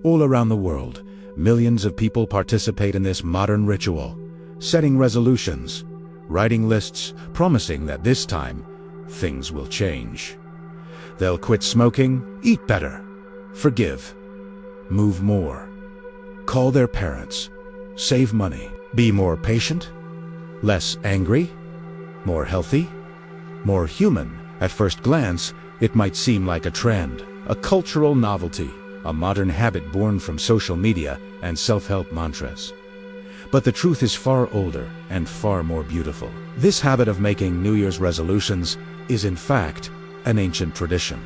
All around the world, millions of people participate in this modern ritual, setting resolutions, writing lists, promising that this time, things will change. They'll quit smoking, eat better, forgive, move more, call their parents, save money, be more patient, less angry, more healthy, more human. At first glance, it might seem like a trend, a cultural novelty, a modern habit born from social media and self-help mantras. But the truth is far older and far more beautiful. This habit of making New Year's resolutions is in fact an ancient tradition.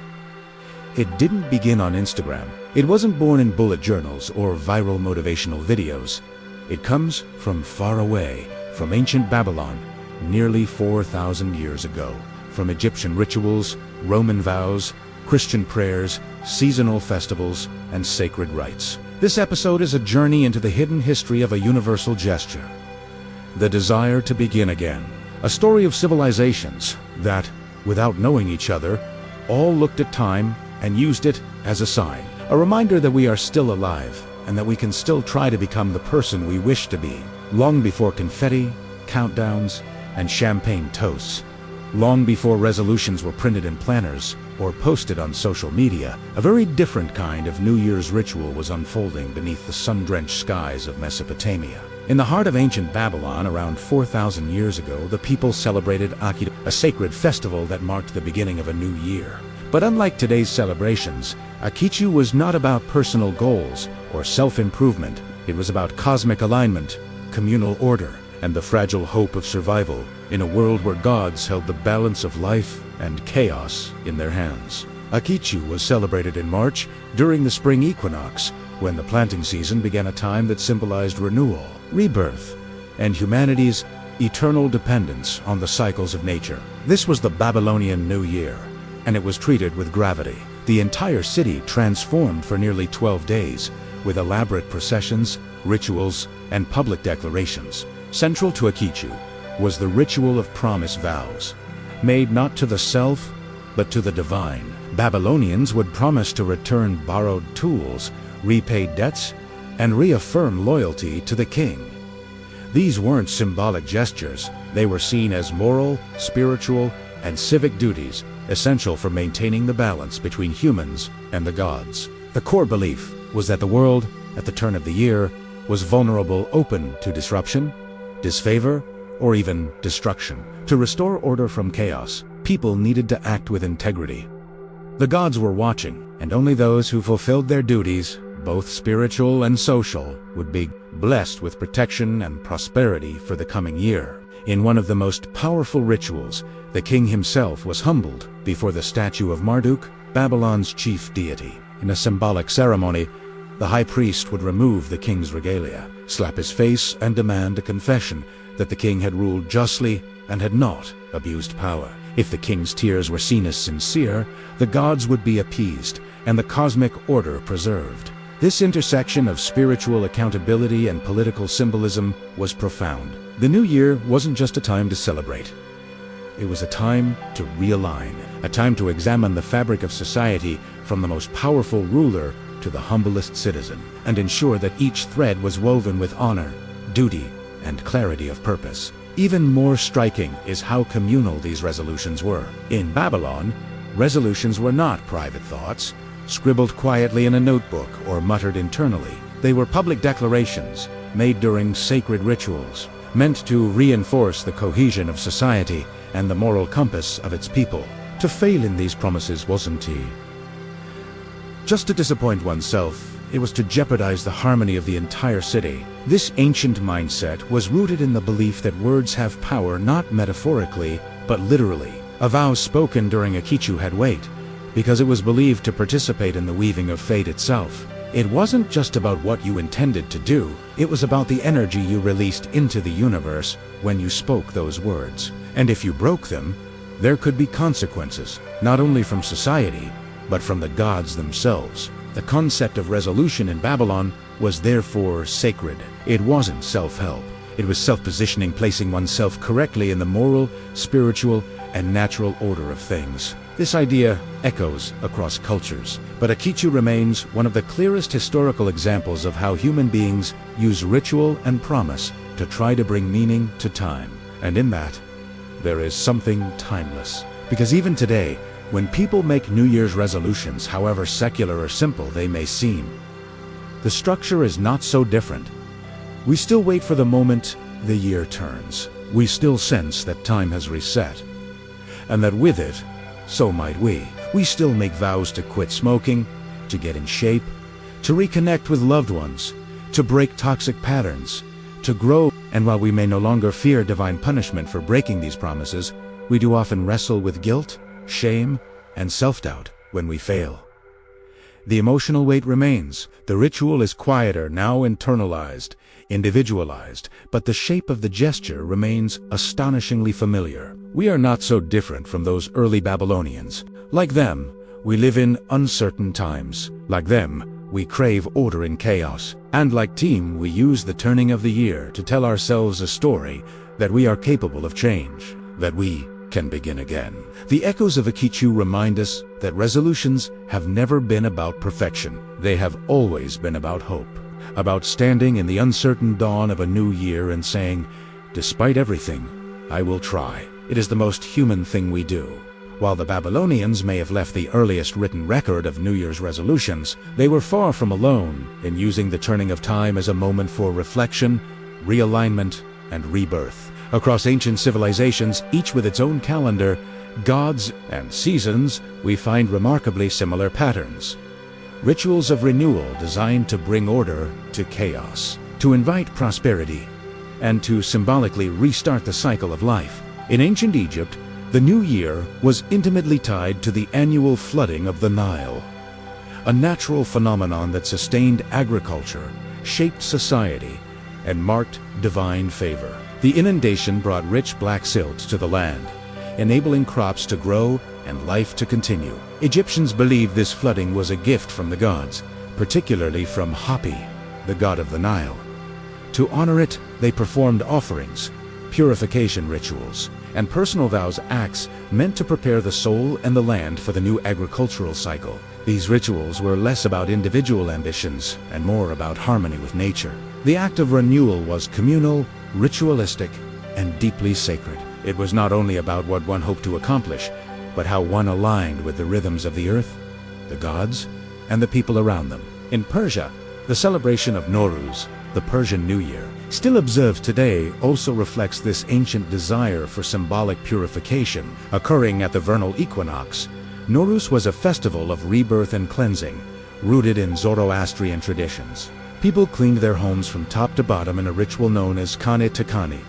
It didn't begin on Instagram. It wasn't born in bullet journals or viral motivational videos. It comes from far away, from ancient Babylon, nearly 4,000 years ago. From Egyptian rituals, Roman vows, Christian prayers, seasonal festivals, and sacred rites. This episode is a journey into the hidden history of a universal gesture, the desire to begin again. A story of civilizations that, without knowing each other, all looked at time and used it as a sign. A reminder that we are still alive and that we can still try to become the person we wish to be. Long before confetti, countdowns, and champagne toasts. Long before resolutions were printed in planners or posted on social media, a very different kind of New Year's ritual was unfolding beneath the sun-drenched skies of Mesopotamia. In the heart of ancient Babylon, around 4,000 years ago, the people celebrated Akitu, a sacred festival that marked the beginning of a new year. But unlike today's celebrations, Akitu was not about personal goals or self-improvement. It was about cosmic alignment, communal order, and the fragile hope of survival in a world where gods held the balance of life and chaos in their hands. Akitu was celebrated in March during the spring equinox, when the planting season began, a time that symbolized renewal, rebirth, and humanity's eternal dependence on the cycles of nature. This was the Babylonian New Year, and it was treated with gravity. The entire city transformed for nearly 12 days, with elaborate processions, rituals, and public declarations. Central to Akitu was the ritual of promise vows, made not to the self, but to the divine. Babylonians would promise to return borrowed tools, repay debts, and reaffirm loyalty to the king. These weren't symbolic gestures. They were seen as moral, spiritual, and civic duties, essential for maintaining the balance between humans and the gods. The core belief was that the world, at the turn of the year, was vulnerable, open to disruption, disfavor, or even destruction. To restore order from chaos, people needed to act with integrity. The gods were watching, and only those who fulfilled their duties, both spiritual and social, would be blessed with protection and prosperity for the coming year. In one of the most powerful rituals, the king himself was humbled before the statue of Marduk, Babylon's chief deity. In a symbolic ceremony, the high priest would remove the king's regalia, slap his face, and demand a confession that the king had ruled justly and had not abused power. If the king's tears were seen as sincere, the gods would be appeased and the cosmic order preserved. This intersection of spiritual accountability and political symbolism was profound. The new year wasn't just a time to celebrate. It was a time to realign, a time to examine the fabric of society from the most powerful ruler to the humblest citizen, and ensure that each thread was woven with honor, duty, and clarity of purpose. Even more striking is how communal these resolutions were. In Babylon, resolutions were not private thoughts, scribbled quietly in a notebook or muttered internally. They were public declarations made during sacred rituals, meant to reinforce the cohesion of society and the moral compass of its people. To fail in these promises wasn't just to disappoint oneself. It was to jeopardize the harmony of the entire city. This ancient mindset was rooted in the belief that words have power, not metaphorically, but literally. A vow spoken during Akitu had weight, because it was believed to participate in the weaving of fate itself. It wasn't just about what you intended to do, it was about the energy you released into the universe when you spoke those words. And if you broke them, there could be consequences, not only from society, but from the gods themselves. The concept of resolution in Babylon was therefore sacred. It wasn't self-help. It was self-positioning, placing oneself correctly in the moral, spiritual, and natural order of things. This idea echoes across cultures, but Akichu remains one of the clearest historical examples of how human beings use ritual and promise to try to bring meaning to time. And in that, there is something timeless. Because even today, when people make New Year's resolutions, however secular or simple they may seem, the structure is not so different. We still wait for the moment the year turns. We still sense that time has reset, and that with it, so might we. We still make vows to quit smoking, to get in shape, to reconnect with loved ones, to break toxic patterns, to grow. And while we may no longer fear divine punishment for breaking these promises, we do often wrestle with guilt, shame, and self-doubt when we fail. The emotional weight remains. The ritual is quieter, now internalized, individualized, but the shape of the gesture remains astonishingly familiar. We are not so different from those early Babylonians. Like them, we live in uncertain times. Like them, we crave order in chaos. And like Team, we use the turning of the year to tell ourselves a story that we are capable of change, that we can begin again. The echoes of Akichu remind us that resolutions have never been about perfection. They have always been about hope, about standing in the uncertain dawn of a new year and saying, "Despite everything, I will try." It is the most human thing we do. While the Babylonians may have left the earliest written record of New Year's resolutions, they were far from alone in using the turning of time as a moment for reflection, realignment, and rebirth. Across ancient civilizations, each with its own calendar, gods, and seasons, we find remarkably similar patterns. Rituals of renewal designed to bring order to chaos, to invite prosperity, and to symbolically restart the cycle of life. In ancient Egypt, the new year was intimately tied to the annual flooding of the Nile, a natural phenomenon that sustained agriculture, shaped society, and marked divine favor. The inundation brought rich black silt to the land, enabling crops to grow and life to continue. Egyptians believed this flooding was a gift from the gods, particularly from Hapi, the god of the Nile. To honor it, they performed offerings, purification rituals, and personal vows, acts meant to prepare the soul and the land for the new agricultural cycle. These rituals were less about individual ambitions and more about harmony with nature. The act of renewal was communal, ritualistic, and deeply sacred. It was not only about what one hoped to accomplish, but how one aligned with the rhythms of the earth, the gods, and the people around them. In Persia, the celebration of Nowruz, the Persian New Year, still observed today, also reflects this ancient desire for symbolic purification. Occurring at the vernal equinox, Nowruz was a festival of rebirth and cleansing, rooted in Zoroastrian traditions. People cleaned their homes from top to bottom in a ritual known as Khane Takani,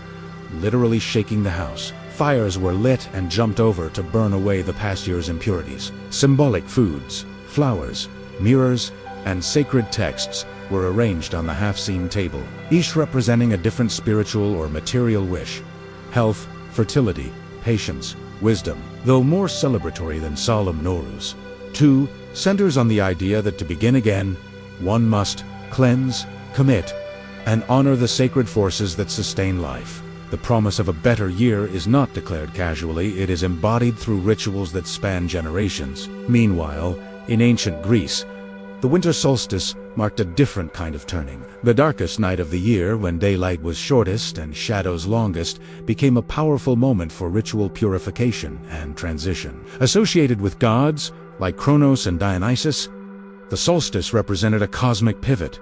literally shaking the house. Fires were lit and jumped over to burn away the past year's impurities. Symbolic foods, flowers, mirrors, and sacred texts were arranged on the half-seen table, each representing a different spiritual or material wish: health, fertility, patience, wisdom. Though more celebratory than solemn Nowruz, 2 centers on the idea that to begin again, one must cleanse, commit, and honor the sacred forces that sustain life. The promise of a better year is not declared casually, it is embodied through rituals that span generations. Meanwhile, in ancient Greece, the winter solstice marked a different kind of turning. The darkest night of the year, when daylight was shortest and shadows longest, became a powerful moment for ritual purification and transition. Associated with gods like Kronos and Dionysus, the solstice represented a cosmic pivot,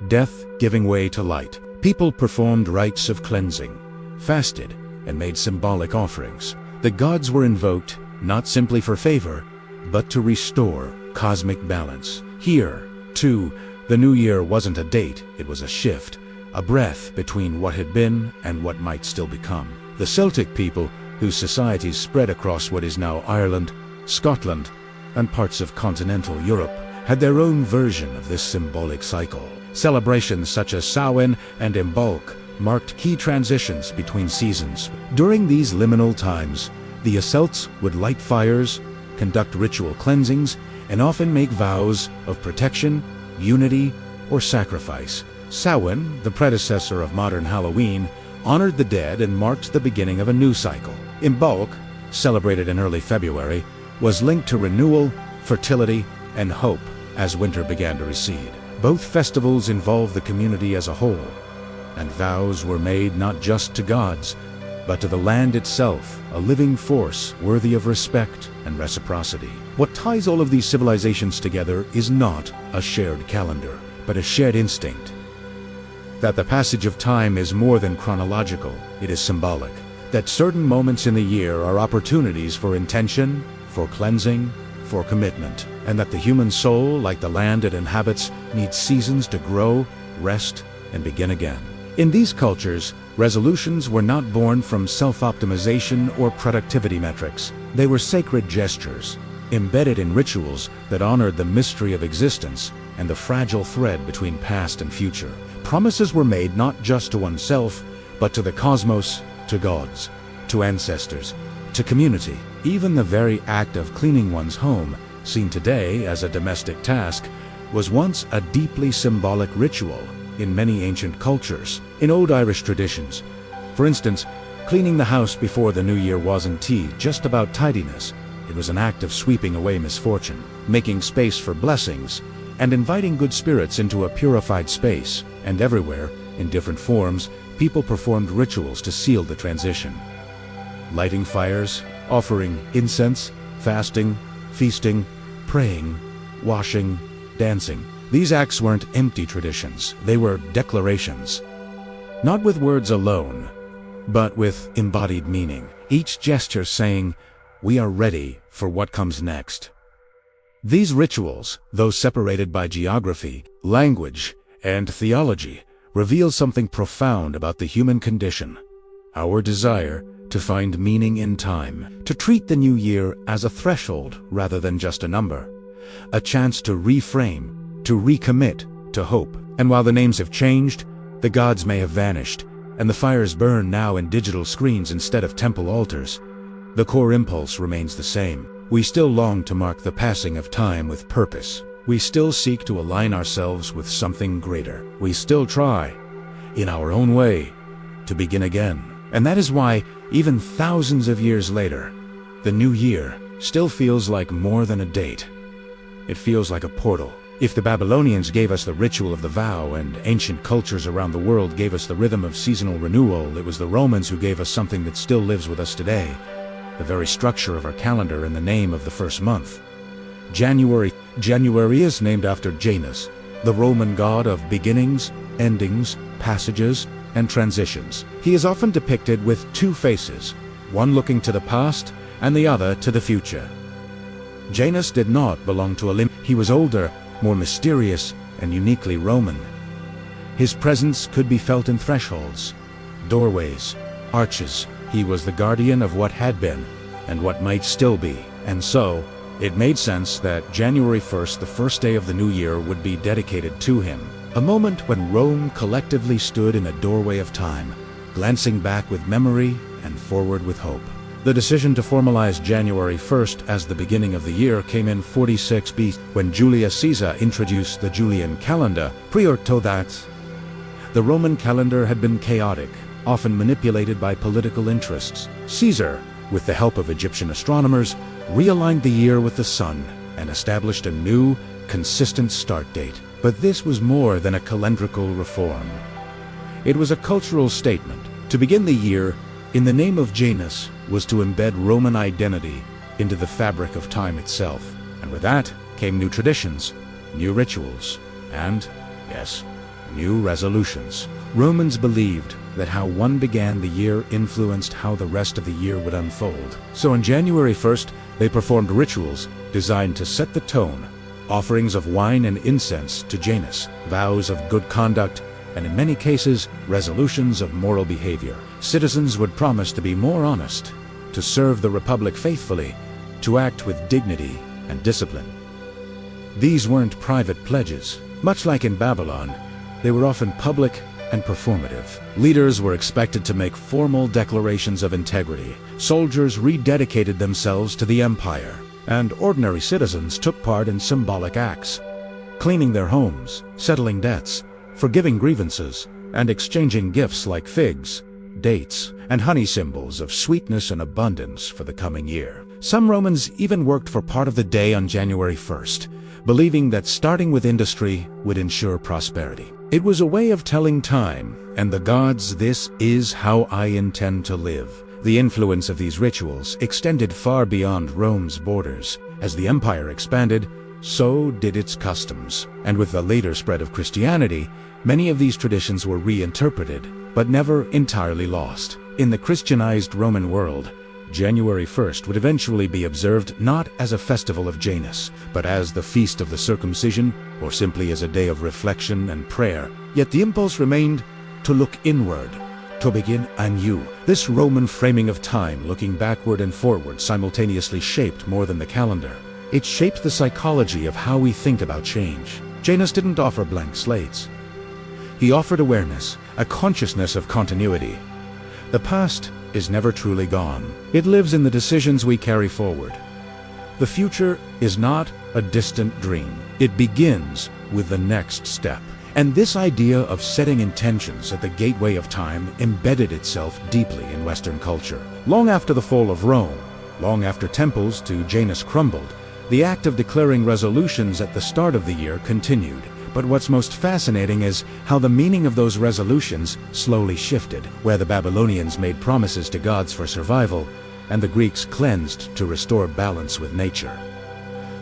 death giving way to light. People performed rites of cleansing, fasted, and made symbolic offerings. The gods were invoked not simply for favor, but to restore cosmic balance. Here, too, the new year wasn't a date, it was a shift, a breath between what had been and what might still become. The Celtic people, whose societies spread across what is now Ireland, Scotland, and parts of continental Europe, had their own version of this symbolic cycle. Celebrations such as Samhain and Symbolic marked key transitions between seasons. During these liminal times, the Celts would light fires, conduct ritual cleansings, and often make vows of protection, unity, or sacrifice. Samhain, the predecessor of modern Halloween, honored the dead and marked the beginning of a new cycle. Symbolic, celebrated in early February, was linked to renewal, fertility, and hope as winter began to recede. Both festivals involved the community as a whole, and vows were made not just to gods, but to the land itself, a living force worthy of respect and reciprocity. What ties all of these civilizations together is not a shared calendar, but a shared instinct. That the passage of time is more than chronological, it is symbolic. That certain moments in the year are opportunities for intention, for cleansing, for commitment, and that the human soul, like the land it inhabits, needs seasons to grow, rest, and begin again. In these cultures, resolutions were not born from self-optimization or productivity metrics. They were sacred gestures, embedded in rituals that honored the mystery of existence and the fragile thread between past and future. Promises were made not just to oneself, but to the cosmos, to gods, to ancestors, to community. Even the very act of cleaning one's home, seen today as a domestic task, was once a deeply symbolic ritual in many ancient cultures. In old Irish traditions, for instance, cleaning the house before the new year wasn't just about tidiness. It was an act of sweeping away misfortune, making space for blessings, and inviting good spirits into a purified space. And everywhere, in different forms, people performed rituals to seal the transition. Lighting fires, offering incense, fasting, feasting, praying, washing, dancing. These acts weren't empty traditions, they were declarations. Not with words alone, but with embodied meaning. Each gesture saying, "We are ready for what comes next." These rituals, though separated by geography, language, and theology, reveal something profound about the human condition. Our desire to find meaning in time, to treat the new year as a threshold rather than just a number, a chance to reframe, to recommit to hope. And while the names have changed, the gods may have vanished, and the fires burn now in digital screens instead of temple altars, the core impulse remains the same. We still long to mark the passing of time with purpose. We still seek to align ourselves with something greater. We still try, in our own way, to begin again. And that is why, even thousands of years later, the new year still feels like more than a date. It feels like a portal. If the Babylonians gave us the ritual of the vow and ancient cultures around the world gave us the rhythm of seasonal renewal, it was the Romans who gave us something that still lives with us today, the very structure of our calendar and the name of the first month. January. January is named after Janus, the Roman god of beginnings, endings, passages, and transitions. He is often depicted with two faces, one looking to the past and the other to the future. Janus did not belong to a limb. He was older, more mysterious, and uniquely Roman. His presence could be felt in thresholds, doorways, arches. He was the guardian of what had been and what might still be. And so, it made sense that January 1st, the first day of the new year, would be dedicated to him. A moment when Rome collectively stood in a doorway of time, glancing back with memory and forward with hope. The decision to formalize January 1st as the beginning of the year came in 46 BC, when Julius Caesar introduced the Julian calendar. Prior to that, the Roman calendar had been chaotic, often manipulated by political interests. Caesar, with the help of Egyptian astronomers, realigned the year with the sun and established a new, consistent start date. But this was more than a calendrical reform. It was a cultural statement. To begin the year in the name of Janus was to embed Roman identity into the fabric of time itself. And with that came new traditions, new rituals, and, yes, new resolutions. Romans believed that how one began the year influenced how the rest of the year would unfold. So on January 1st, they performed rituals designed to set the tone, offerings of wine and incense to Janus, vows of good conduct, and in many cases, resolutions of moral behavior. Citizens would promise to be more honest, to serve the Republic faithfully, to act with dignity and discipline. These weren't private pledges. Much like in Babylon, they were often public and performative. Leaders were expected to make formal declarations of integrity. Soldiers rededicated themselves to the empire, and ordinary citizens took part in symbolic acts, cleaning their homes, settling debts, forgiving grievances, and exchanging gifts like figs, dates, and honey, symbols of sweetness and abundance for the coming year. Some Romans even worked for part of the day on January 1st, believing that starting with industry would ensure prosperity. It was a way of telling time and the gods, "This is how I intend to live." The influence of these rituals extended far beyond Rome's borders. As the empire expanded, so did its customs. And with the later spread of Christianity, many of these traditions were reinterpreted, but never entirely lost. In the Christianized Roman world, January 1st would eventually be observed not as a festival of Janus, but as the feast of the circumcision, or simply as a day of reflection and prayer. Yet the impulse remained to look inward, to begin anew. This Roman framing of time, looking backward and forward, simultaneously shaped more than the calendar. It shaped the psychology of how we think about change. Janus didn't offer blank slates. He offered awareness, a consciousness of continuity. The past is never truly gone. It lives in the decisions we carry forward. The future is not a distant dream. It begins with the next step. And this idea of setting intentions at the gateway of time embedded itself deeply in Western culture. Long after the fall of Rome, long after temples to Janus crumbled, the act of declaring resolutions at the start of the year continued. But what's most fascinating is how the meaning of those resolutions slowly shifted, where the Babylonians made promises to gods for survival, and the Greeks cleansed to restore balance with nature.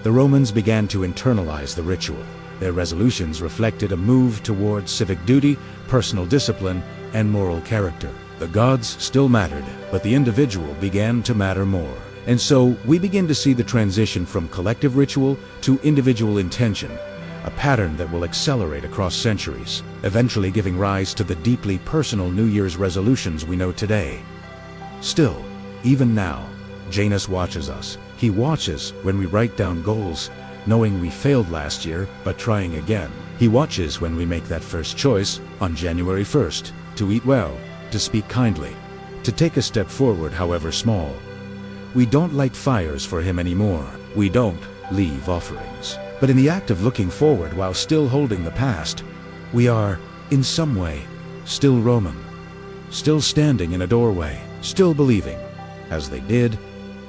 The Romans began to internalize the ritual. Their resolutions reflected a move towards civic duty, personal discipline, and moral character. The gods still mattered, but the individual began to matter more. And so we begin to see the transition from collective ritual to individual intention, a pattern that will accelerate across centuries, eventually giving rise to the deeply personal New Year's resolutions we know today. Still, even now, Janus watches us. He watches when we write down goals, knowing we failed last year, but trying again. He watches when we make that first choice on January 1st, to eat well, to speak kindly, to take a step forward, however small. We don't light fires for him anymore. We don't leave offerings. But in the act of looking forward while still holding the past, we are, in some way, still Roman, still standing in a doorway, still believing, as they did,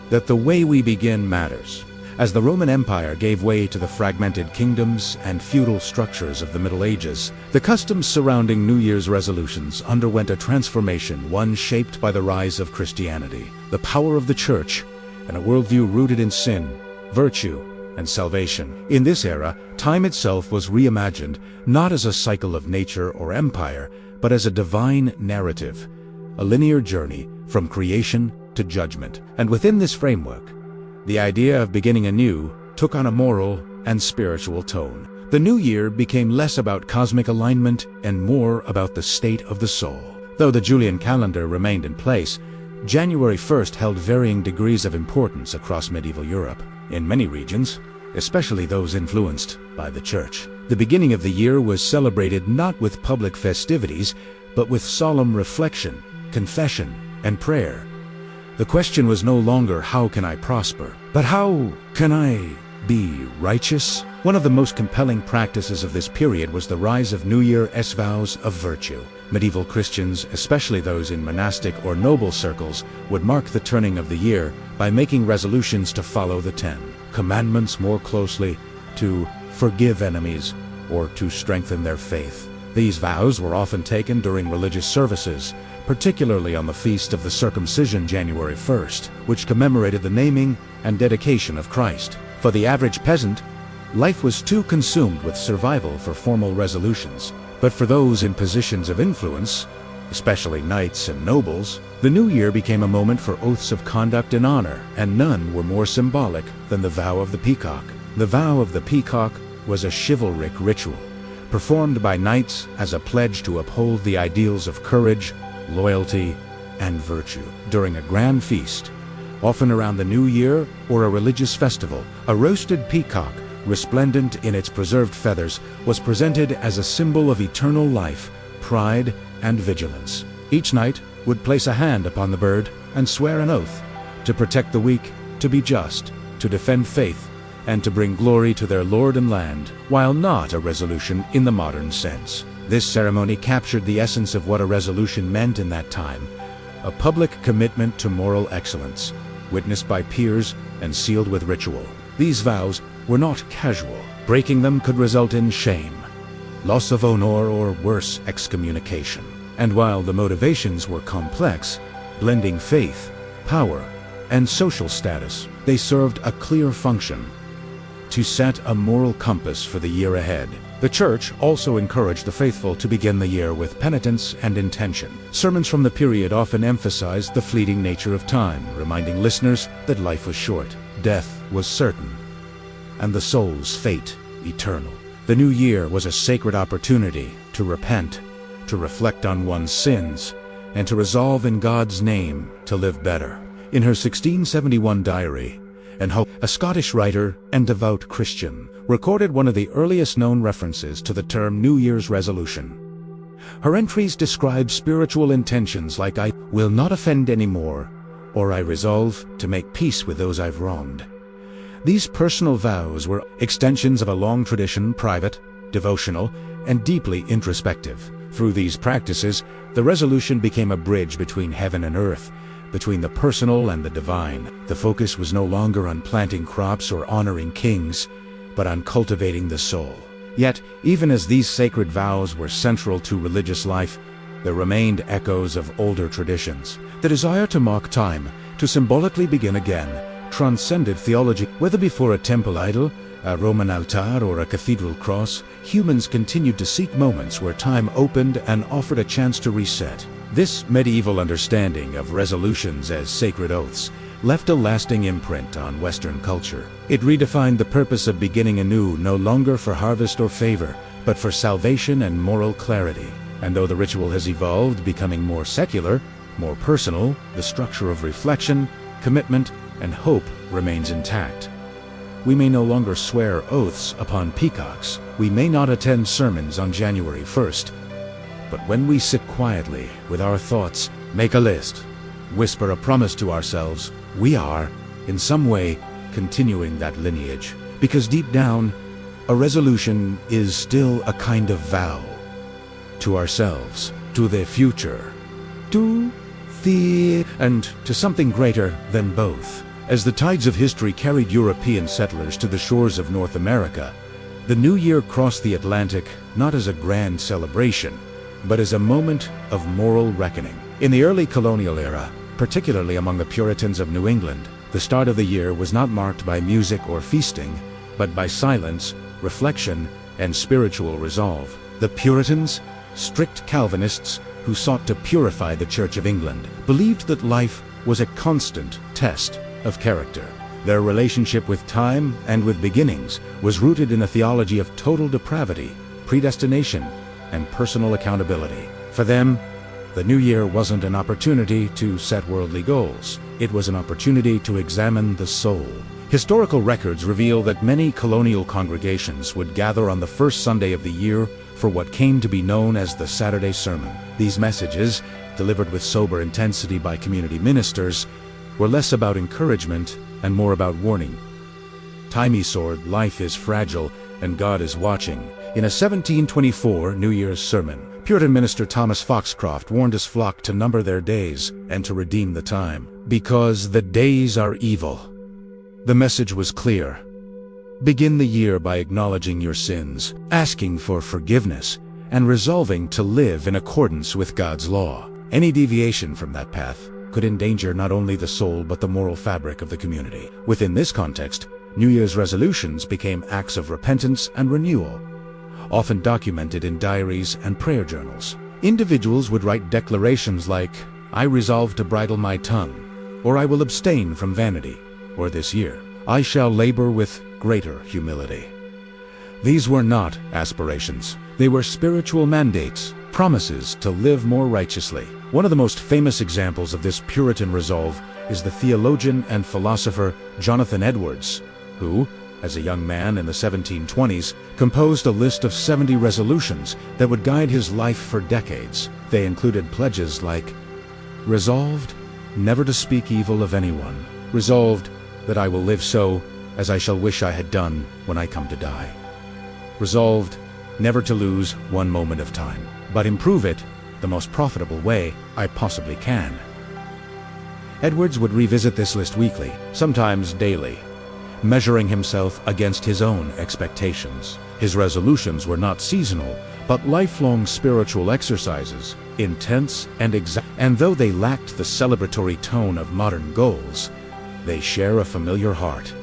that the way we begin matters. As the Roman Empire gave way to the fragmented kingdoms and feudal structures of the Middle Ages, the customs surrounding New Year's resolutions underwent a transformation, one shaped by the rise of Christianity, the power of the Church, and a worldview rooted in sin, virtue, and salvation. In this era, time itself was reimagined, not as a cycle of nature or empire, but as a divine narrative, a linear journey from creation to judgment. And within this framework, the idea of beginning anew took on a moral and spiritual tone. The new year became less about cosmic alignment and more about the state of the soul. Though the Julian calendar remained in place, January 1st held varying degrees of importance across medieval Europe. In many regions, especially those influenced by the Church, the beginning of the year was celebrated not with public festivities, but with solemn reflection, confession, and prayer. The question was no longer, how can I prosper, but how can I be righteous? One of the most compelling practices of this period was the rise of New Year's vows of virtue. Medieval Christians, especially those in monastic or noble circles, would mark the turning of the year by making resolutions to follow the 10 commandments more closely, to forgive enemies, or to strengthen their faith. These vows were often taken during religious services, particularly on the feast of the circumcision, January 1st, which commemorated the naming and dedication of Christ. For the average peasant, life was too consumed with survival for formal resolutions. But for those in positions of influence, especially knights and nobles, the new year became a moment for oaths of conduct and honor, and none were more symbolic than the vow of the peacock. The vow of the peacock was a chivalric ritual, performed by knights as a pledge to uphold the ideals of courage, loyalty, and virtue. During a grand feast, often around the new year or a religious festival, a roasted peacock, resplendent in its preserved feathers, was presented as a symbol of eternal life, pride, and vigilance. Each knight would place a hand upon the bird and swear an oath to protect the weak, to be just, to defend faith, and to bring glory to their Lord and land, while not a resolution in the modern sense. This ceremony captured the essence of what a resolution meant in that time, a public commitment to moral excellence, witnessed by peers and sealed with ritual. These vows were not casual. Breaking them could result in shame, loss of honor, or worse, excommunication. And while the motivations were complex, blending faith, power, and social status, they served a clear function: to set a moral compass for the year ahead. The Church also encouraged the faithful to begin the year with penitence and intention. Sermons from the period often emphasized the fleeting nature of time, reminding listeners that life was short, death was certain, and the soul's fate eternal. The new year was a sacred opportunity to repent, to reflect on one's sins, and to resolve in God's name to live better. In her 1671 diary, Anne Hope, a Scottish writer and devout Christian, recorded one of the earliest known references to the term New Year's resolution. Her entries describe spiritual intentions like "I will not offend anymore," or "I resolve to make peace with those I've wronged." These personal vows were extensions of a long tradition, private, devotional, and deeply introspective. Through these practices, the resolution became a bridge between heaven and earth, between the personal and the divine. The focus was no longer on planting crops or honoring kings, but on cultivating the soul. Yet, even as these sacred vows were central to religious life, there remained echoes of older traditions. The desire to mark time, to symbolically begin again, transcended theology. Whether before a temple idol, a Roman altar, or a cathedral cross, humans continued to seek moments where time opened and offered a chance to reset. This medieval understanding of resolutions as sacred oaths left a lasting imprint on Western culture. It redefined the purpose of beginning anew, no longer for harvest or favor, but for salvation and moral clarity. And though the ritual has evolved, becoming more secular, more personal, the structure of reflection, commitment, and hope remains intact. We may no longer swear oaths upon peacocks. We may not attend sermons on January 1st. But when we sit quietly with our thoughts, make a list, whisper a promise to ourselves, we are, in some way, continuing that lineage. Because deep down, a resolution is still a kind of vow. To ourselves, to the future, to and to something greater than both. As the tides of history carried European settlers to the shores of North America, the new year crossed the Atlantic not as a grand celebration, but as a moment of moral reckoning. In the early colonial era, particularly among the Puritans of New England, the start of the year was not marked by music or feasting, but by silence, reflection, and spiritual resolve. The Puritans, strict Calvinists who sought to purify the Church of England, believed that life was a constant test of character. Their relationship with time and with beginnings was rooted in a theology of total depravity, predestination, and personal accountability. For them, the new year wasn't an opportunity to set worldly goals. It was an opportunity to examine the soul. Historical records reveal that many colonial congregations would gather on the first Sunday of the year for what came to be known as the Saturday Sermon. These messages, delivered with sober intensity by community ministers, were less about encouragement and more about warning. Time, Isolde, life is fragile and God is watching. In a 1724 New Year's sermon, Puritan minister Thomas Foxcroft warned his flock to number their days and to redeem the time, because the days are evil. The message was clear. Begin the year by acknowledging your sins, asking for forgiveness, and resolving to live in accordance with God's law. Any deviation from that path could endanger not only the soul but the moral fabric of the community. Within this context, New Year's resolutions became acts of repentance and renewal, often documented in diaries and prayer journals. Individuals would write declarations like, "I resolve to bridle my tongue," or "I will abstain from vanity," or "This year, I shall labor with greater humility." These were not aspirations. They were spiritual mandates, promises to live more righteously. One of the most famous examples of this Puritan resolve is the theologian and philosopher Jonathan Edwards, who, as a young man in the 1720s, composed a list of 70 resolutions that would guide his life for decades. They included pledges like, "Resolved never to speak evil of anyone. Resolved that I will live so as I shall wish I had done when I come to die. Resolved never to lose one moment of time, but improve it the most profitable way I possibly can. Edwards would revisit this list weekly, sometimes daily, measuring himself against his own expectations. His resolutions were not seasonal, but lifelong spiritual exercises, intense and exact. And though they lacked the celebratory tone of modern goals, they share a familiar heart.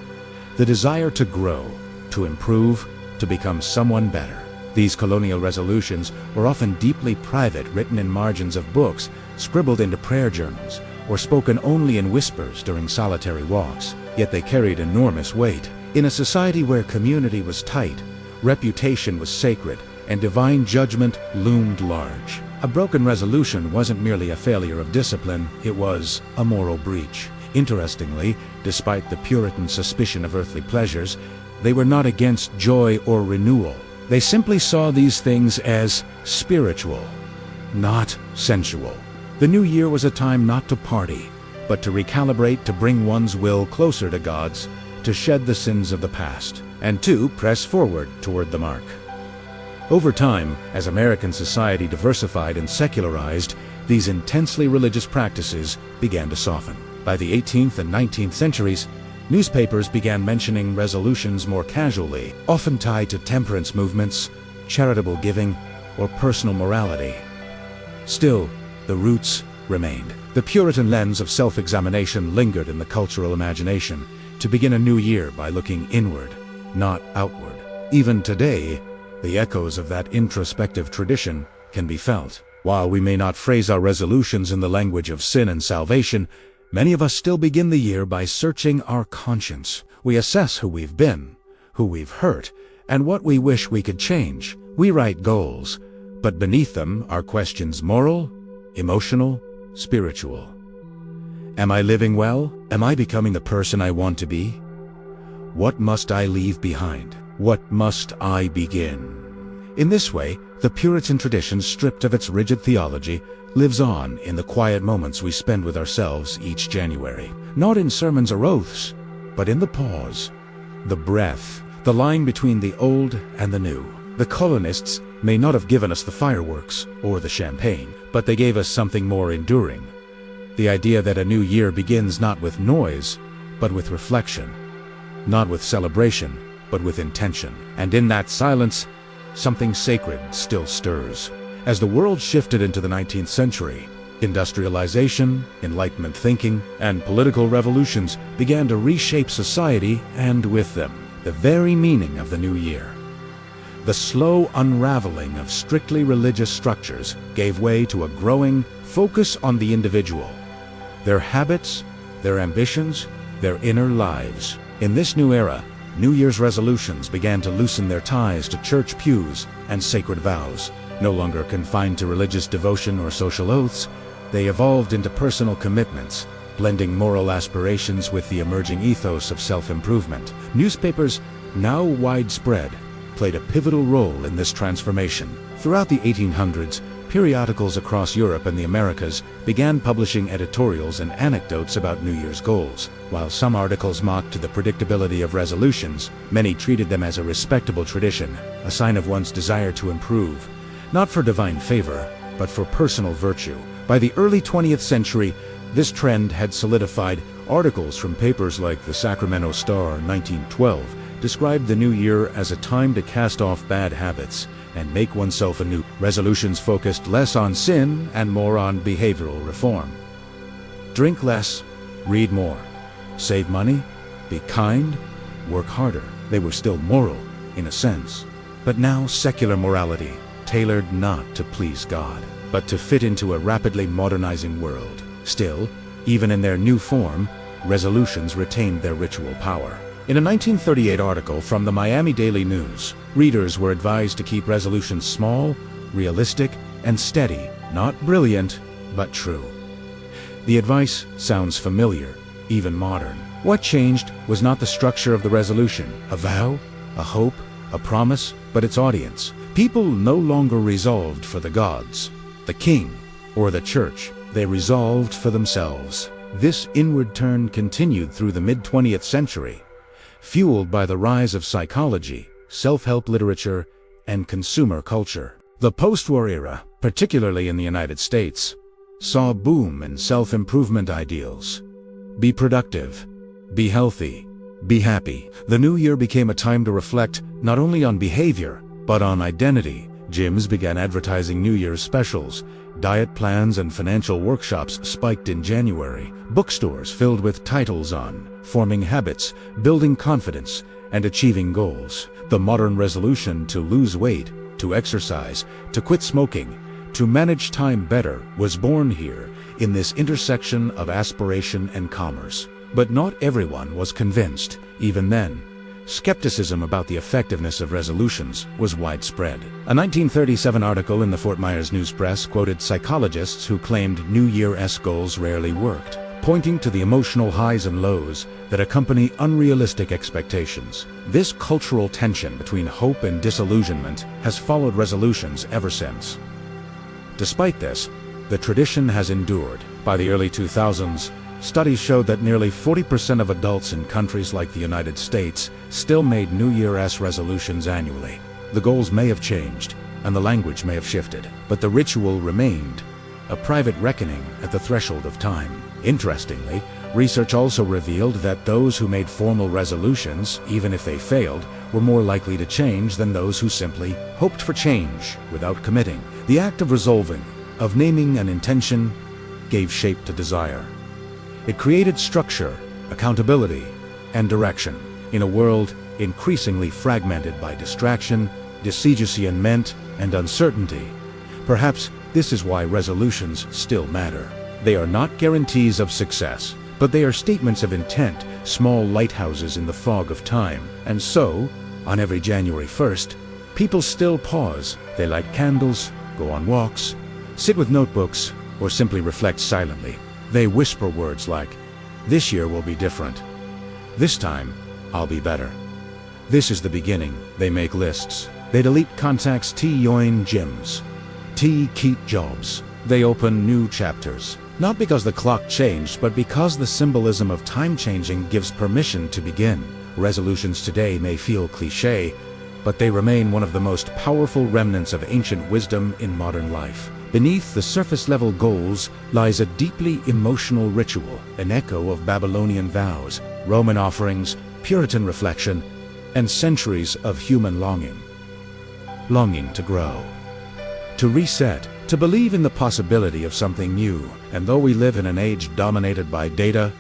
The desire to grow, to improve, to become someone better. These colonial resolutions were often deeply private, written in margins of books, scribbled into prayer journals, or spoken only in whispers during solitary walks. Yet they carried enormous weight. In a society where community was tight, reputation was sacred, and divine judgment loomed large. A broken resolution wasn't merely a failure of discipline, it was a moral breach. Interestingly, despite the Puritan suspicion of earthly pleasures, they were not against joy or renewal. They simply saw these things as spiritual, not sensual. The new year was a time not to party, but to recalibrate, to bring one's will closer to God's, to shed the sins of the past, and to press forward toward the mark. Over time, as American society diversified and secularized, these intensely religious practices began to soften. By the 18th and 19th centuries, newspapers began mentioning resolutions more casually, often tied to temperance movements, charitable giving, or personal morality. Still, the roots remained. The Puritan lens of self-examination lingered in the cultural imagination, to begin a new year by looking inward, not outward. Even today, the echoes of that introspective tradition can be felt. While we may not phrase our resolutions in the language of sin and salvation, many of us still begin the year by searching our conscience. We assess who we've been, who we've hurt, and what we wish we could change. We write goals, but beneath them are questions moral, emotional, spiritual. Am I living well? Am I becoming the person I want to be? What must I leave behind? What must I begin? In this way, the Puritan tradition, stripped of its rigid theology, lives on in the quiet moments we spend with ourselves each January. Not in sermons or oaths, but in the pause, the breath, the line between the old and the new. The colonists may not have given us the fireworks or the champagne, but they gave us something more enduring. The idea that a new year begins not with noise, but with reflection. Not with celebration, but with intention. And in that silence, something sacred still stirs. As the world shifted into the 19th century, industrialization, Enlightenment thinking, and political revolutions began to reshape society, and with them, the very meaning of the new year. The slow unraveling of strictly religious structures gave way to a growing focus on the individual, their habits, their ambitions, their inner lives. In this new era, New Year's resolutions began to loosen their ties to church pews and sacred vows. No longer confined to religious devotion or social oaths, they evolved into personal commitments, blending moral aspirations with the emerging ethos of self-improvement. Newspapers, now widespread, played a pivotal role in this transformation. Throughout the 1800s, periodicals across Europe and the Americas began publishing editorials and anecdotes about New Year's goals. While some articles mocked the predictability of resolutions, many treated them as a respectable tradition, a sign of one's desire to improve, not for divine favor, but for personal virtue. By the early 20th century, this trend had solidified. Articles from papers like the Sacramento Star 1912 described the new year as a time to cast off bad habits and make oneself anew. Resolutions focused less on sin and more on behavioral reform. Drink less, read more, save money, be kind, work harder. They were still moral, in a sense. But now secular morality, tailored not to please God, but to fit into a rapidly modernizing world. Still, even in their new form, resolutions retained their ritual power. In a 1938 article from the Miami Daily News, readers were advised to keep resolutions small, realistic, and steady, not brilliant, but true. The advice sounds familiar, even modern. What changed was not the structure of the resolution, a vow, a hope, a promise, but its audience. People no longer resolved for the gods, the king, or the church. They resolved for themselves. This inward turn continued through the mid-20th century. fueled by the rise of psychology, self-help literature, and consumer culture. The post-war era, particularly in the United States, saw a boom in self-improvement ideals. Be productive, be healthy, be happy. The new year became a time to reflect not only on behavior, but on identity. Gyms began advertising New Year's specials. Diet plans and financial workshops spiked in January. Bookstores filled with titles on forming habits, building confidence, and achieving goals. The modern resolution to lose weight, to exercise, to quit smoking, to manage time better was born here in this intersection of aspiration and commerce. But not everyone was convinced. Even then, skepticism about the effectiveness of resolutions was widespread. A 1937 article in the Fort Myers News Press quoted psychologists who claimed New Year's goals rarely worked, pointing to the emotional highs and lows that accompany unrealistic expectations. This cultural tension between hope and disillusionment has followed resolutions ever since. Despite this, the tradition has endured. By the early 2000s, studies showed that nearly 40% of adults in countries like the United States still made New Year's resolutions annually. The goals may have changed, and the language may have shifted, but the ritual remained, a private reckoning at the threshold of time. Interestingly, research also revealed that those who made formal resolutions, even if they failed, were more likely to change than those who simply hoped for change without committing. The act of resolving, of naming an intention, gave shape to desire. It created structure, accountability, and direction in a world increasingly fragmented by distraction, disillusionment, and uncertainty. Perhaps this is why resolutions still matter. They are not guarantees of success, but they are statements of intent, small lighthouses in the fog of time. And so, on every January 1st, people still pause. They light candles, go on walks, sit with notebooks, or simply reflect silently. They whisper words like, "This year will be different. This time, I'll be better." This is the beginning. They make lists. They delete contacts, join gyms, keep jobs. They open new chapters. Not because the clock changed, but because the symbolism of time changing gives permission to begin. Resolutions today may feel cliché, but they remain one of the most powerful remnants of ancient wisdom in modern life. Beneath the surface-level goals lies a deeply emotional ritual, an echo of Babylonian vows, Roman offerings, Puritan reflection, and centuries of human longing. Longing to grow, to reset, to believe in the possibility of something new. And though we live in an age dominated by data,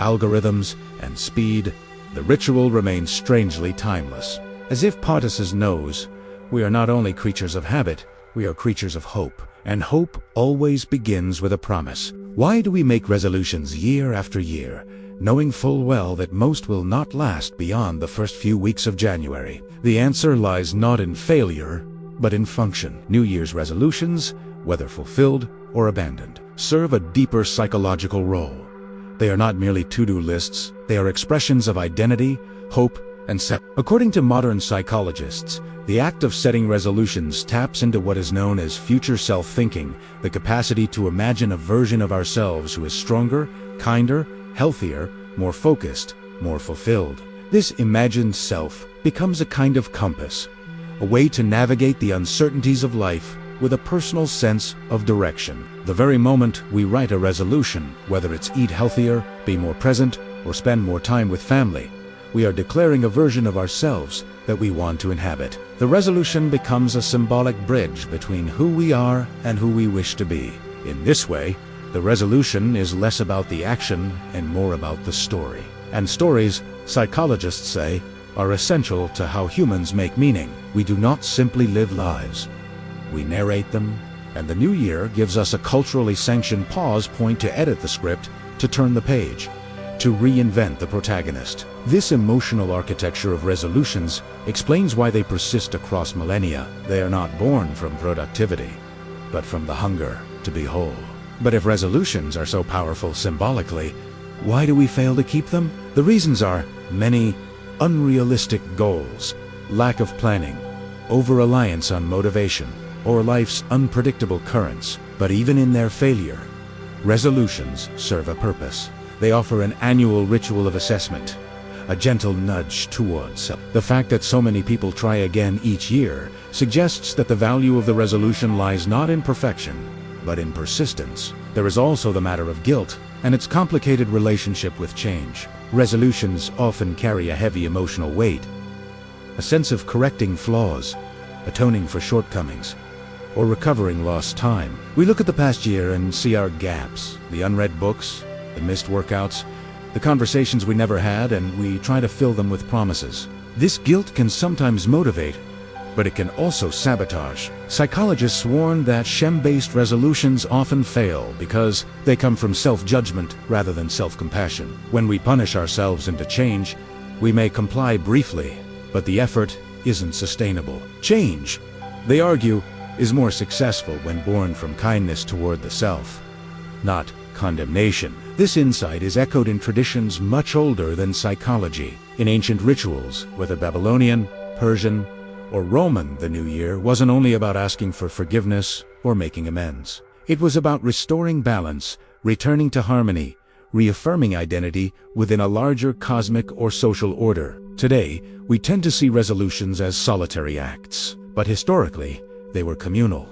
algorithms, and speed, the ritual remains strangely timeless. As if Pontus knows, we are not only creatures of habit, we are creatures of hope. And hope always begins with a promise. Why do we make resolutions year after year, knowing full well that most will not last beyond the first few weeks of January? The answer lies not in failure, but in function. New Year's resolutions, whether fulfilled or abandoned, serve a deeper psychological role. They are not merely to-do lists, they are expressions of identity, hope, and According to modern psychologists, the act of setting resolutions taps into what is known as future self-thinking, the capacity to imagine a version of ourselves who is stronger, kinder, healthier, more focused, more fulfilled. This imagined self becomes a kind of compass, a way to navigate the uncertainties of life with a personal sense of direction. The very moment we write a resolution, whether it's eat healthier, be more present, or spend more time with family, we are declaring a version of ourselves that we want to inhabit. The resolution becomes a symbolic bridge between who we are and who we wish to be. In this way, the resolution is less about the action and more about the story. And stories, psychologists say, are essential to how humans make meaning. We do not simply live lives. We narrate them, and the new year gives us a culturally sanctioned pause point to edit the script, to turn the page, to reinvent the protagonist. This emotional architecture of resolutions explains why they persist across millennia. They are not born from productivity, but from the hunger to be whole. But if resolutions are so powerful symbolically, why do we fail to keep them? The reasons are many: unrealistic goals, lack of planning, over-reliance on motivation, or life's unpredictable currents. But even in their failure, resolutions serve a purpose. They offer an annual ritual of assessment, a gentle nudge towards. The fact that so many people try again each year suggests that the value of the resolution lies not in perfection, but in persistence. There is also the matter of guilt and its complicated relationship with change. Resolutions often carry a heavy emotional weight, a sense of correcting flaws, atoning for shortcomings, or recovering lost time. We look at the past year and see our gaps, the unread books, the missed workouts, the conversations we never had, and we try to fill them with promises. This guilt can sometimes motivate, but it can also sabotage. Psychologists warn that shame-based resolutions often fail because they come from self-judgment rather than self-compassion. When we punish ourselves into change, we may comply briefly, but the effort isn't sustainable. Change, they argue, is more successful when born from kindness toward the self, not condemnation. This insight is echoed in traditions much older than psychology. In ancient rituals, whether Babylonian, Persian, or Roman, the New Year wasn't only about asking for forgiveness or making amends. It was about restoring balance, returning to harmony, reaffirming identity within a larger cosmic or social order. Today, we tend to see resolutions as solitary acts, but historically, they were communal,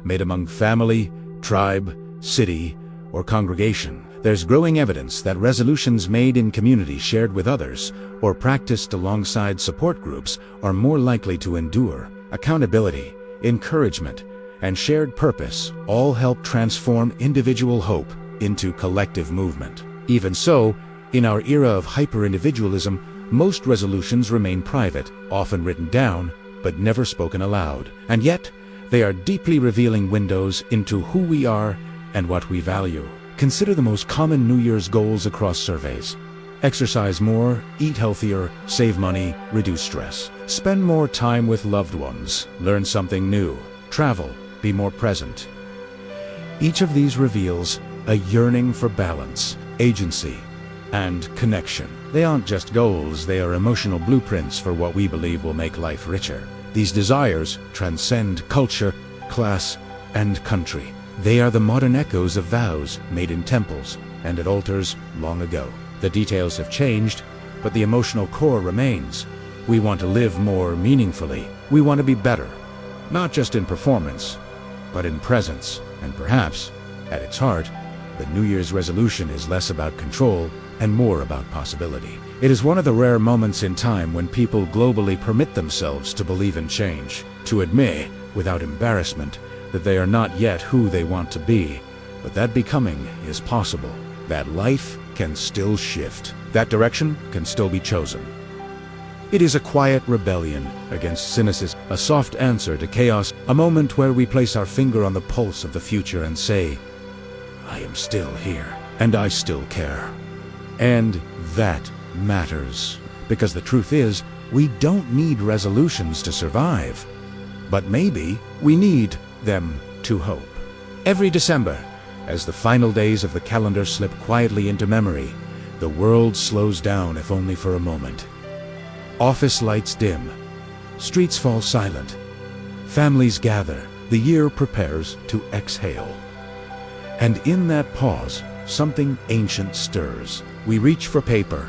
made among family, tribe, city, or congregation. There's growing evidence that resolutions made in community shared with others, or practiced alongside support groups, are more likely to endure. Accountability, encouragement, and shared purpose all help transform individual hope into collective movement. Even so, in our era of hyper-individualism, most resolutions remain private, often written down, but never spoken aloud. And yet, they are deeply revealing windows into who we are and what we value. Consider the most common New Year's goals across surveys. Exercise more, eat healthier, save money, reduce stress. Spend more time with loved ones, learn something new, travel, be more present. Each of these reveals a yearning for balance, agency, and connection. They aren't just goals, they are emotional blueprints for what we believe will make life richer. These desires transcend culture, class, and country. They are the modern echoes of vows made in temples and at altars long ago. The details have changed, but the emotional core remains. We want to live more meaningfully. We want to be better, not just in performance, but in presence. And perhaps, at its heart, the New Year's resolution is less about control and more about possibility. It is one of the rare moments in time when people globally permit themselves to believe in change, to admit, without embarrassment, that they are not yet who they want to be, but that becoming is possible, that life can still shift, that direction can still be chosen. It is a quiet rebellion against cynicism, a soft answer to chaos, a moment where we place our finger on the pulse of the future and say, I am still here, and I still care. And that matters, because the truth is, we don't need resolutions to survive, but maybe we need them to hope. Every December, as the final days of the calendar slip quietly into memory, the world slows down if only for a moment. Office lights dim, streets fall silent, families gather, the year prepares to exhale. And in that pause, something ancient stirs. We reach for paper,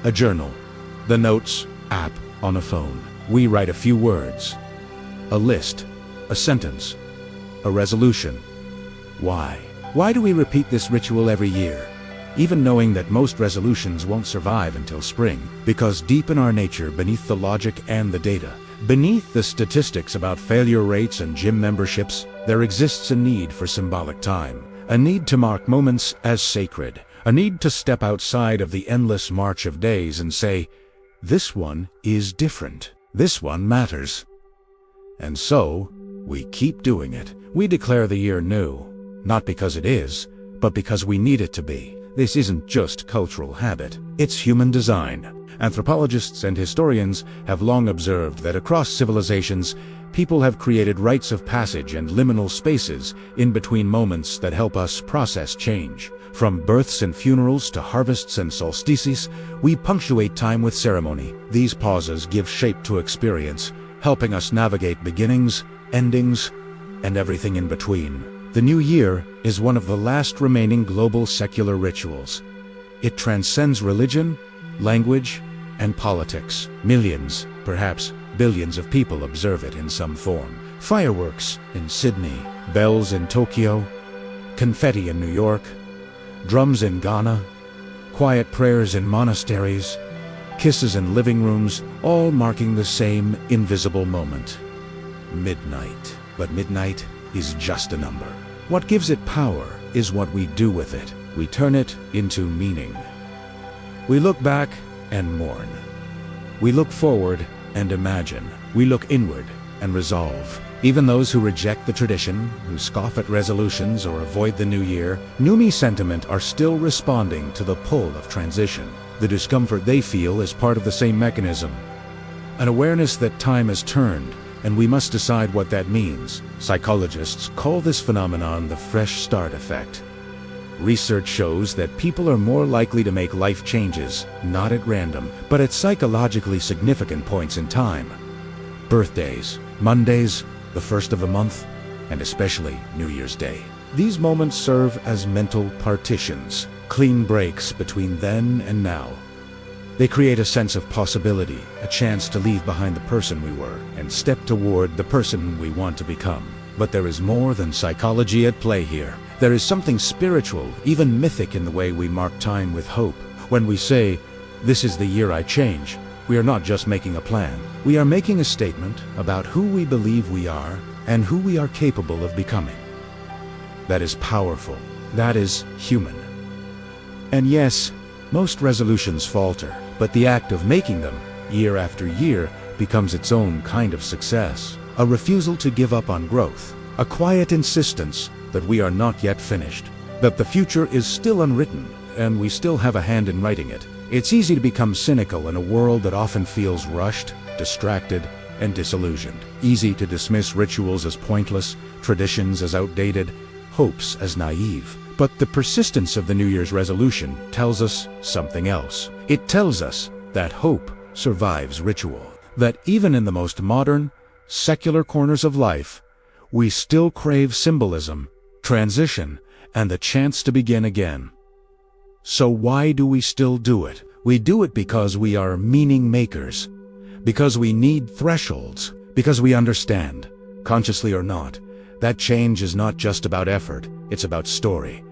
a journal, the notes app on a phone. We write a few words, a list, a sentence, a resolution. Why? Why do we repeat this ritual every year, even knowing that most resolutions won't survive until spring? Because deep in our nature, beneath the logic and the data, beneath the statistics about failure rates and gym memberships, there exists a need for symbolic time, a need to mark moments as sacred, a need to step outside of the endless march of days and say, this one is different, this one matters. And so, we keep doing it. We declare the year new, not because it is, but because we need it to be. This isn't just cultural habit, it's human design. Anthropologists and historians have long observed that across civilizations, people have created rites of passage and liminal spaces in between moments that help us process change. From births and funerals to harvests and solstices, we punctuate time with ceremony. These pauses give shape to experience, helping us navigate beginnings, endings, and everything in between. The New Year is one of the last remaining global secular rituals. It transcends religion, language, and politics. Millions, perhaps billions of people observe it in some form. Fireworks in Sydney, bells in Tokyo, confetti in New York, drums in Ghana, quiet prayers in monasteries, kisses in living rooms, all marking the same invisible moment. Midnight. But midnight is just a number. What gives it power is what we do with it. We turn it into meaning. We look back and mourn. We look forward and imagine. We look inward and resolve. Even those who reject the tradition, who scoff at resolutions or avoid the new year, New Me sentiment are still responding to the pull of transition. The discomfort they feel is part of the same mechanism. An awareness that time has turned, and we must decide what that means. Psychologists call this phenomenon the fresh start effect. Research shows that people are more likely to make life changes, not at random, but at psychologically significant points in time. Birthdays, Mondays, the first of the month, and especially New Year's Day. These moments serve as mental partitions, clean breaks between then and now. They create a sense of possibility, a chance to leave behind the person we were and step toward the person we want to become. But there is more than psychology at play here. There is something spiritual, even mythic in the way we mark time with hope. When we say, "This is the year I change," we are not just making a plan. We are making a statement about who we believe we are and who we are capable of becoming. That is powerful. That is human. And yes, most resolutions falter, but the act of making them, year after year, becomes its own kind of success. A refusal to give up on growth. A quiet insistence that we are not yet finished. That the future is still unwritten, and we still have a hand in writing it. It's easy to become cynical in a world that often feels rushed, distracted, and disillusioned. Easy to dismiss rituals as pointless, traditions as outdated, hopes as naive. But the persistence of the New Year's resolution tells us something else. It tells us that hope survives ritual. That even in the most modern, secular corners of life, we still crave symbolism, transition, and the chance to begin again. So why do we still do it? We do it because we are meaning makers. Because we need thresholds. Because we understand, consciously or not, that change is not just about effort, it's about story.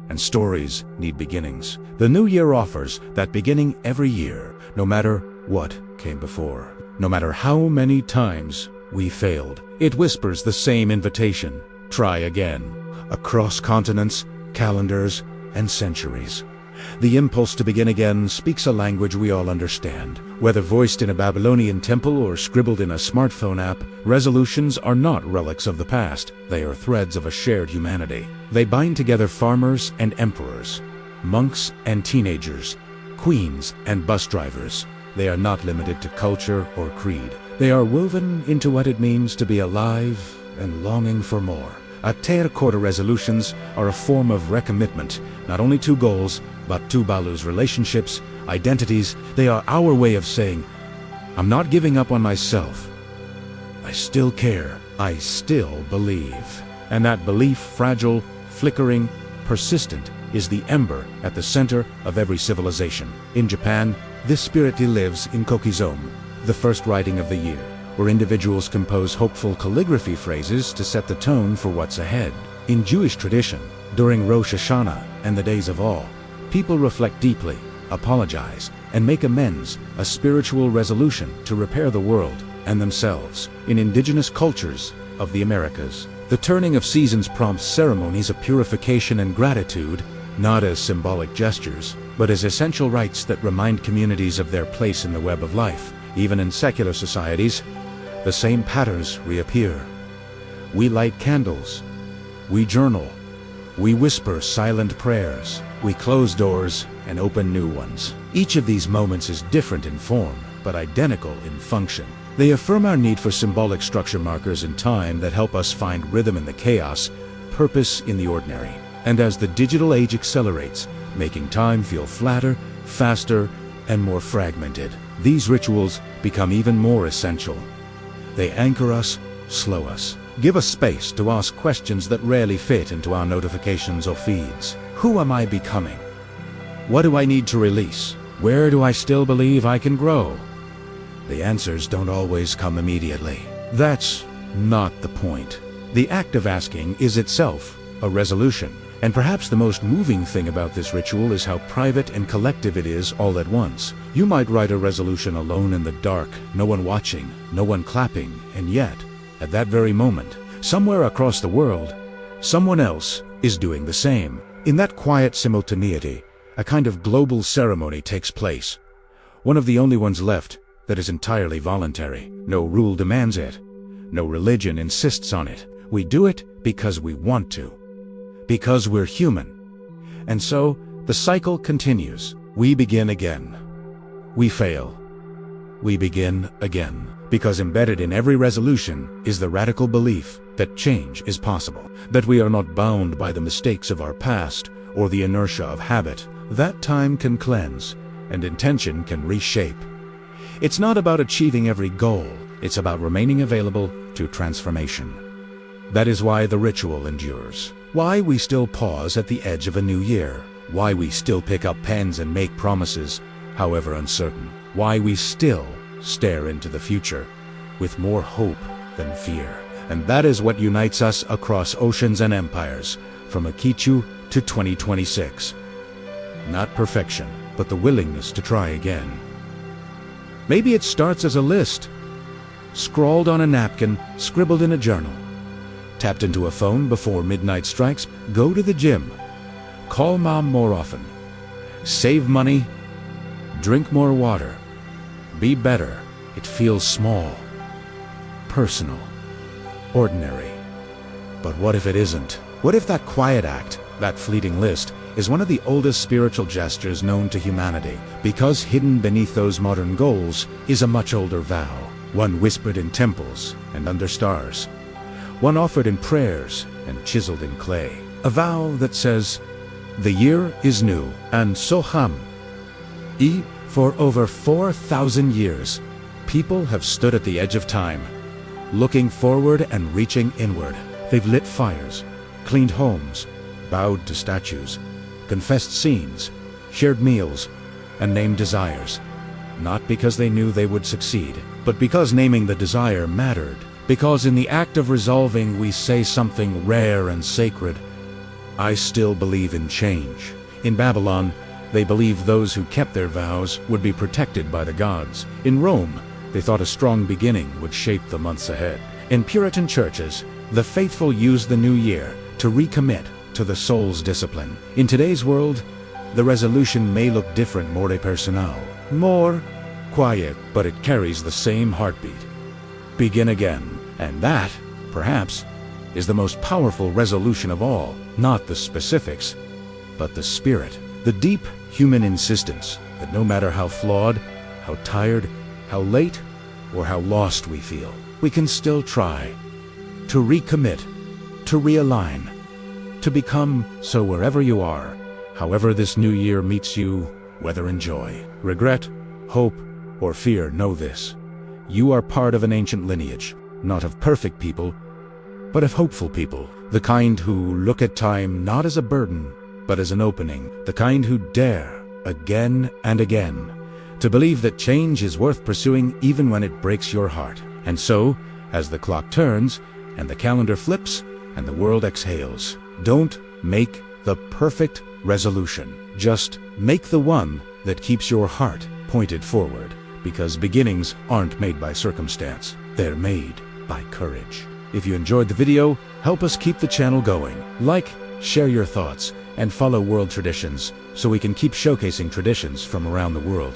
And stories need beginnings. The new year offers that beginning every year, no matter what came before. No matter how many times we failed. It whispers the same invitation. Try again. Across continents, calendars, and centuries. The impulse to begin again speaks a language we all understand. Whether voiced in a Babylonian temple or scribbled in a smartphone app, resolutions are not relics of the past. They are threads of a shared humanity. They bind together farmers and emperors, monks and teenagers, queens and bus drivers. They are not limited to culture or creed. They are woven into what it means to be alive and longing for more. Terracotta resolutions are a form of recommitment, not only to goals, but to Balu's relationships, identities. They are our way of saying, I'm not giving up on myself. I still care. I still believe. And that belief, fragile, flickering, persistent, is the ember at the center of every civilization. In Japan, this spirit lives in kokizome, the first writing of the year, where individuals compose hopeful calligraphy phrases to set the tone for what's ahead. In Jewish tradition, during Rosh Hashanah and the Days of Awe, people reflect deeply, apologize, and make amends, a spiritual resolution to repair the world and themselves. In indigenous cultures of the Americas, the turning of seasons prompts ceremonies of purification and gratitude, not as symbolic gestures, but as essential rites that remind communities of their place in the web of life. Even in secular societies, the same patterns reappear. We light candles. We journal. We whisper silent prayers. We close doors and open new ones. Each of these moments is different in form, but identical in function. They affirm our need for symbolic structure markers in time that help us find rhythm in the chaos, purpose in the ordinary. And as the digital age accelerates, making time feel flatter, faster, and more fragmented, these rituals become even more essential. They anchor us, slow us, give us space to ask questions that rarely fit into our notifications or feeds. Who am I becoming? What do I need to release? Where do I still believe I can grow? The answers don't always come immediately. That's not the point. The act of asking is itself a resolution. And perhaps the most moving thing about this ritual is how private and collective it is all at once. You might write a resolution alone in the dark, no one watching, no one clapping, and yet, at that very moment, somewhere across the world, someone else is doing the same. In that quiet simultaneity, a kind of global ceremony takes place. One of the only ones left that is entirely voluntary. No rule demands it. No religion insists on it. We do it because we want to. Because we're human. And so, the cycle continues. We begin again. We fail. We begin again. Because embedded in every resolution is the radical belief that change is possible. That we are not bound by the mistakes of our past or the inertia of habit. That time can cleanse, and intention can reshape. It's not about achieving every goal. It's about remaining available to transformation. That is why the ritual endures. Why we still pause at the edge of a new year. Why we still pick up pens and make promises, however uncertain. Why we still stare into the future with more hope than fear. And that is what unites us across oceans and empires, from Akichu to 2026. Not perfection, but the willingness to try again. Maybe it starts as a list, scrawled on a napkin, scribbled in a journal. Tapped into a phone before midnight strikes, go to the gym, call mom more often, save money, drink more water, be better. It feels small, personal, ordinary. But what if it isn't? What if that quiet act, that fleeting list, is one of the oldest spiritual gestures known to humanity? Because hidden beneath those modern goals is a much older vow, one whispered in temples and under stars. One offered in prayers and chiseled in clay. A vow that says, the year is new, and Soham. For over 4,000 years, people have stood at the edge of time, looking forward and reaching inward. They've lit fires, cleaned homes, bowed to statues, confessed scenes, shared meals, and named desires. Not because they knew they would succeed, but because naming the desire mattered. Because in the act of resolving we say something rare and sacred. I still believe in change. In Babylon, they believed those who kept their vows would be protected by the gods. In Rome, they thought a strong beginning would shape the months ahead. In Puritan churches, the faithful used the new year to recommit to the soul's discipline. In today's world, the resolution may look different, more personal, more quiet, but it carries the same heartbeat. Begin again. And that, perhaps, is the most powerful resolution of all. Not the specifics, but the spirit. The deep human insistence that no matter how flawed, how tired, how late, or how lost we feel, we can still try to recommit, to realign, to become. So wherever you are, however this new year meets you, whether in joy, regret, hope, or fear, know this. You are part of an ancient lineage, not of perfect people, but of hopeful people. The kind who look at time not as a burden, but as an opening. The kind who dare, again and again, to believe that change is worth pursuing even when it breaks your heart. And so, as the clock turns, and the calendar flips, and the world exhales, don't make the perfect resolution. Just make the one that keeps your heart pointed forward. Because beginnings aren't made by circumstance. They're made by courage. If you enjoyed the video, help us keep the channel going. Like, share your thoughts, and follow World Traditions so we can keep showcasing traditions from around the world.